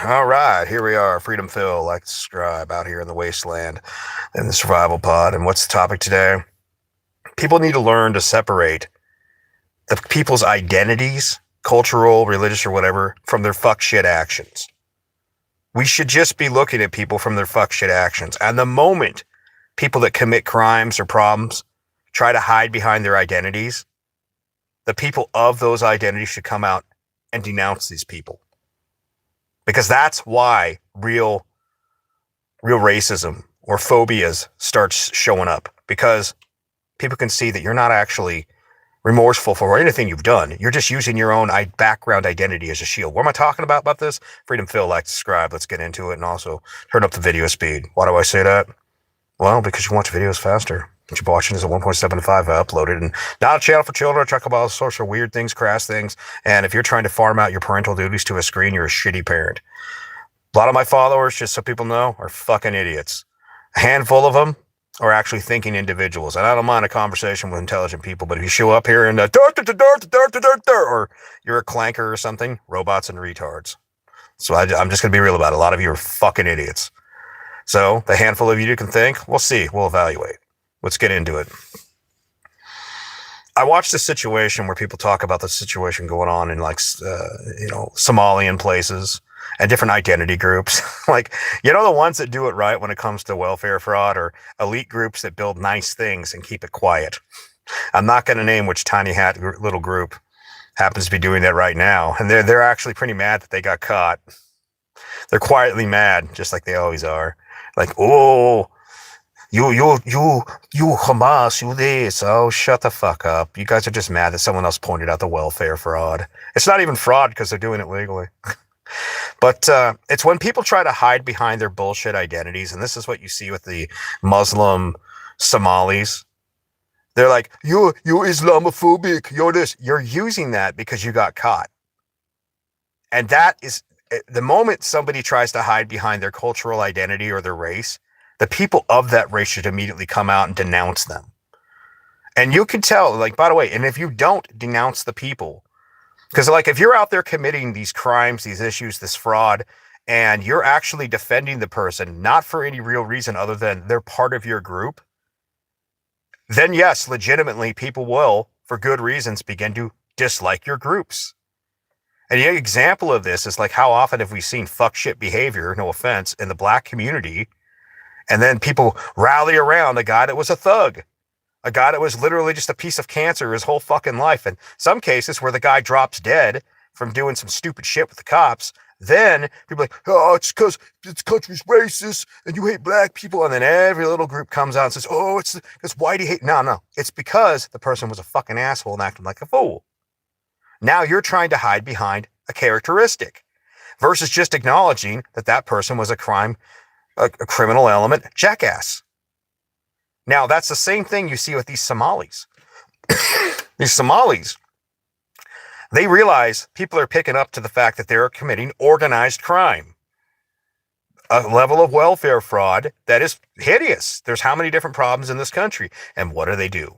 All right, here we are. Freedom Phil, like subscribe, out here in the wasteland in the survival pod. And what's the topic today? People need to learn to separate the people's identities, cultural, religious, or whatever, from their fuck shit actions. We should just be looking at people from their fuck shit actions. And the moment people that commit crimes or problems try to hide behind their identities, the people of those identities should come out and denounce these people. Because that's why real racism or phobias starts showing up. Because people can see that you're not actually remorseful for anything you've done. You're just using your own background identity as a shield. What am I talking about this? Freedom Phil, like, subscribe. Let's get into it. And also turn up the video speed. Why do I say that? Well, because you watch videos faster. What you're watching is a 1.75 I uploaded, and not a channel for children. I talk about all sorts of weird things, crass things. And if you're trying to farm out your parental duties to a screen, you're a shitty parent. A lot of my followers, just so people know, are fucking idiots. A handful of them are actually thinking individuals. And I don't mind a conversation with intelligent people, but if you show up here and or you're a clanker or something, robots and retards. So I'm just going to be real about it. A lot of you are fucking idiots. So the handful of you who can think, we'll see. We'll evaluate. Let's get into it. I watched this situation where people talk about the situation going on in Somalian places and different identity groups. The ones that do it right when it comes to welfare fraud are elite groups that build nice things and keep it quiet. I'm not going to name which tiny hat little group happens to be doing that right now. And they're actually pretty mad that they got caught. They're quietly mad, just like they always are. Like, oh, you Hamas, you this. Oh, shut the fuck up. You guys are just mad that someone else pointed out the welfare fraud. It's not even fraud because they're doing it legally. But it's when people try to hide behind their bullshit identities, and this is what you see with the Muslim Somalis. They're like, you're Islamophobic, you're this. You're using that because you got caught. And that is, the moment somebody tries to hide behind their cultural identity or their race, the people of that race should immediately come out and denounce them. And you can tell, by the way, and if you don't denounce the people, because if you're out there committing these crimes, these issues, this fraud, and you're actually defending the person, not for any real reason other than they're part of your group, then yes, legitimately, people will, for good reasons, begin to dislike your groups. And the example of this is how often have we seen fuck shit behavior, no offense, in the black community, and then people rally around a guy that was a thug, a guy that was literally just a piece of cancer his whole fucking life. And some cases where the guy drops dead from doing some stupid shit with the cops, then people are like, oh, it's because this country's racist and you hate black people. And then every little group comes out and says, oh, it's because whitey hate. No. It's because the person was a fucking asshole and acted like a fool. Now you're trying to hide behind a characteristic versus just acknowledging that person was a criminal element jackass. Now, that's the same thing you see with these Somalis. These Somalis, they realize people are picking up to the fact that they're committing organized crime, a level of welfare fraud that is hideous. There's how many different problems in this country. And what do?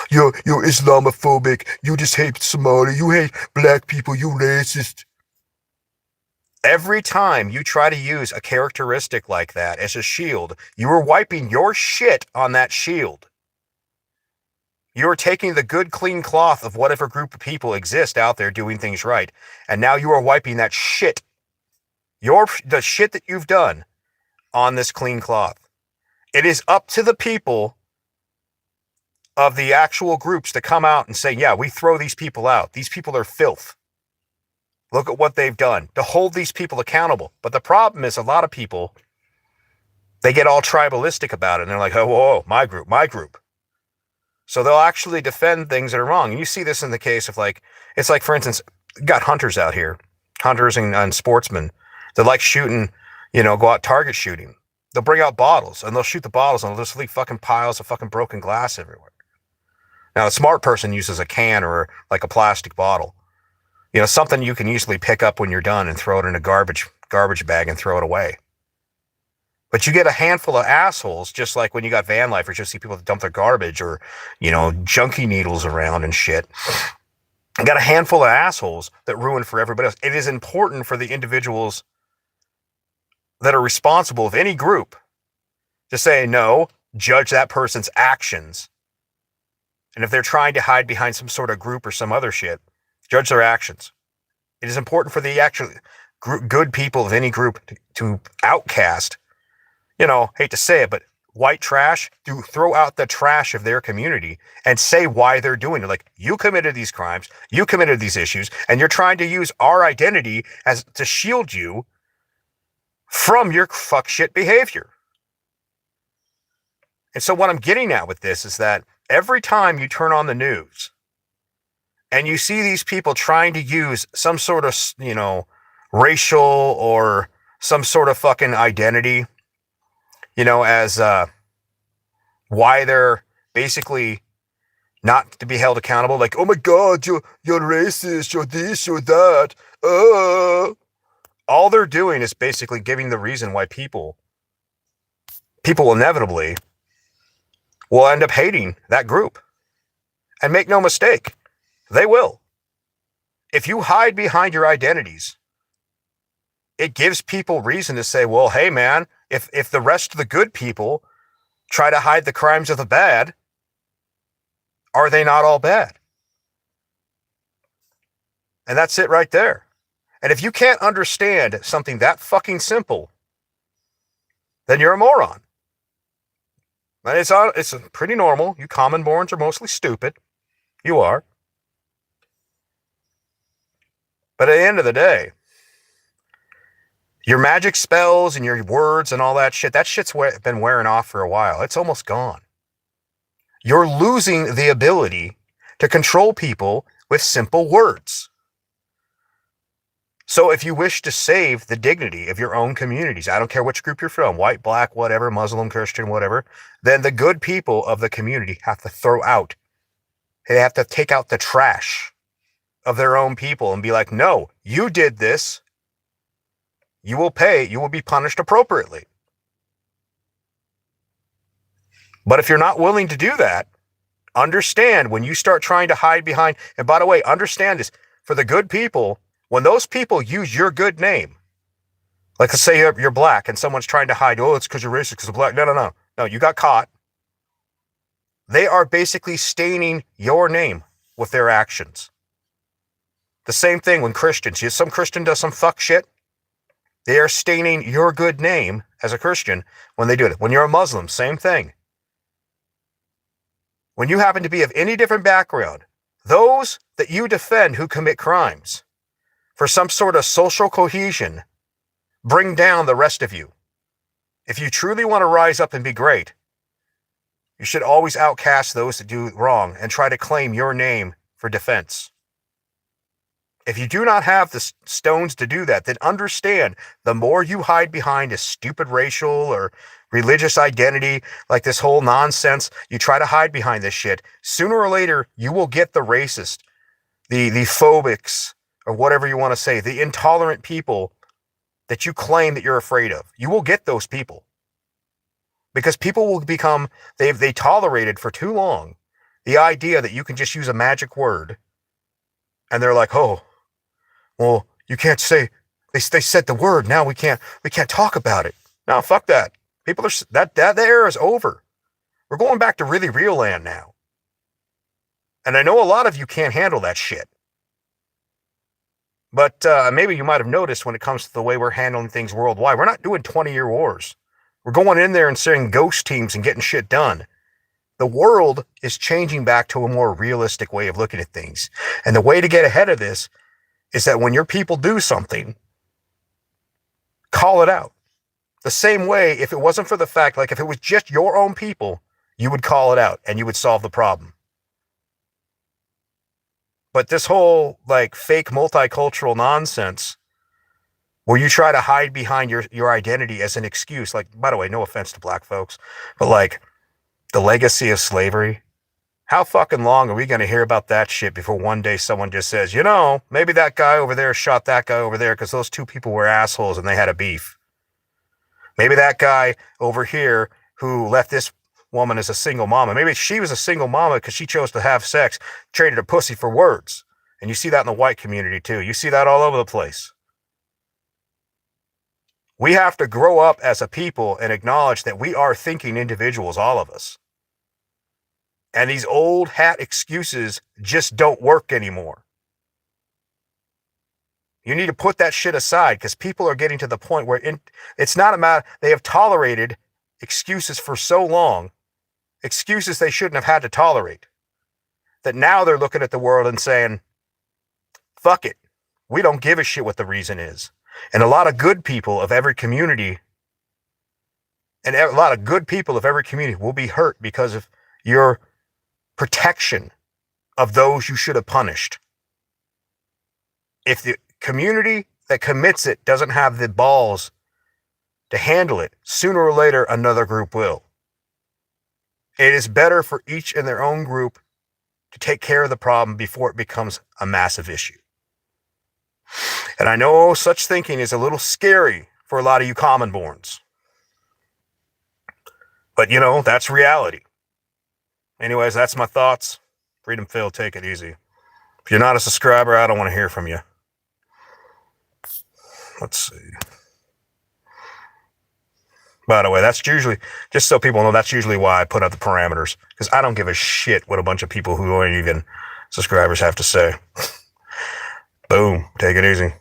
You're Islamophobic. You just hate Somali. You hate black people. You racist. Every time you try to use a characteristic like that as a shield, you are wiping your shit on that shield. You are taking the good, clean cloth of whatever group of people exist out there doing things right, and now you are wiping that shit, the shit that you've done, on this clean cloth. It is up to the people of the actual groups to come out and say, yeah, we throw these people out. These people are filth. Look at what they've done, to hold these people accountable. But the problem is a lot of people, they get all tribalistic about it. And they're like, oh, whoa, my group. So they'll actually defend things that are wrong. And you see this in the case of it's for instance, got hunters out here, hunters and sportsmen that like shooting, go out target shooting. They'll bring out bottles and they'll shoot the bottles and they'll just leave fucking piles of fucking broken glass everywhere. Now, a smart person uses a can or a plastic bottle. Something you can easily pick up when you're done and throw it in a garbage bag and throw it away. But you get a handful of assholes, just like when you got van lifers, you'll see people that dump their garbage or, junkie needles around and shit. I got a handful of assholes that ruin for everybody else. It is important for the individuals that are responsible of any group to say, no, judge that person's actions. And if they're trying to hide behind some sort of group or some other shit, judge their actions. It is important for the actual good people of any group to outcast, hate to say it, but white trash, to throw out the trash of their community and say why they're doing it. Like, you committed these crimes, you committed these issues, and you're trying to use our identity as to shield you from your fuck shit behavior. And so what I'm getting at with this is that every time you turn on the news and you see these people trying to use some sort of, racial or some sort of fucking identity, as why they're basically not to be held accountable. Like, oh my God, you're racist, you're this, you're that. All they're doing is basically giving the reason why people inevitably will end up hating that group. And make no mistake, they will. If you hide behind your identities, it gives people reason to say, well, hey man, if the rest of the good people try to hide the crimes of the bad, are they not all bad? And that's it right there. And if you can't understand something that fucking simple, then you're a moron. And it's pretty normal. You common borns are mostly stupid. You are. But at the end of the day, your magic spells and your words and all that shit's been wearing off for a while. It's almost gone. You're losing the ability to control people with simple words. So if you wish to save the dignity of your own communities, I don't care which group you're from, white, black, whatever, Muslim, Christian, whatever, then the good people of the community have to they have to take out the trash of their own people and be like, no, you did this. You will pay. You will be punished appropriately. But if you're not willing to do that, understand when you start trying to hide behind, and by the way, understand this, for the good people, when those people use your good name, like let's say you're black and someone's trying to hide, oh, it's because you're racist, because you're black. No, you got caught. They are basically staining your name with their actions. The same thing when Christians, some Christian does some fuck shit, they are staining your good name as a Christian when they do it. When you're a Muslim, same thing. When you happen to be of any different background, those that you defend who commit crimes for some sort of social cohesion bring down the rest of you. If you truly want to rise up and be great, you should always outcast those that do wrong and try to claim your name for defense. If you do not have the stones to do that, then understand the more you hide behind a stupid racial or religious identity, like this whole nonsense, you try to hide behind this shit, sooner or later you will get the racist, the phobics, or whatever you want to say, the intolerant people that you claim that you're afraid of. You will get those people. Because people will become, they tolerated for too long the idea that you can just use a magic word. And they're like, oh, well, you can't say, they said the word, now we can't talk about it. No, fuck that. People are, that era is over. We're going back to really real land now. And I know a lot of you can't handle that shit. But maybe you might have noticed when it comes to the way we're handling things worldwide, we're not doing 20-year wars. We're going in there and sending ghost teams and getting shit done. The world is changing back to a more realistic way of looking at things. And the way to get ahead of this is that when your people do something, call it out. The same way, if it wasn't for the fact, like if it was just your own people, you would call it out and you would solve the problem. But this whole like fake multicultural nonsense where you try to hide behind your identity as an excuse, like, by the way, no offense to black folks, but like the legacy of slavery, how fucking long are we going to hear about that shit before one day someone just says, maybe that guy over there shot that guy over there because those two people were assholes and they had a beef. Maybe that guy over here who left this woman as a single mama, maybe she was a single mama because she chose to have sex, traded a pussy for words. And you see that in the white community too. You see that all over the place. We have to grow up as a people and acknowledge that we are thinking individuals, all of us. And these old hat excuses just don't work anymore. You need to put that shit aside, because people are getting to the point where it's not a matter, they have tolerated excuses for so long, excuses they shouldn't have had to tolerate, that now they're looking at the world and saying, fuck it. We don't give a shit what the reason is. And a lot of good people of every community will be hurt because of your protection of those you should have punished. If the community that commits it doesn't have the balls to handle it, sooner or later another group will. It is better for each in their own group to take care of the problem before it becomes a massive issue. And I know such thinking is a little scary for a lot of you common-borns. But, that's reality. Anyways, that's my thoughts. Freedom Phil, take it easy. If you're not a subscriber, I don't want to hear from you. Let's see. By the way, that's usually, just so people know, that's usually why I put up the parameters. Because I don't give a shit what a bunch of people who aren't even subscribers have to say. Boom. Take it easy.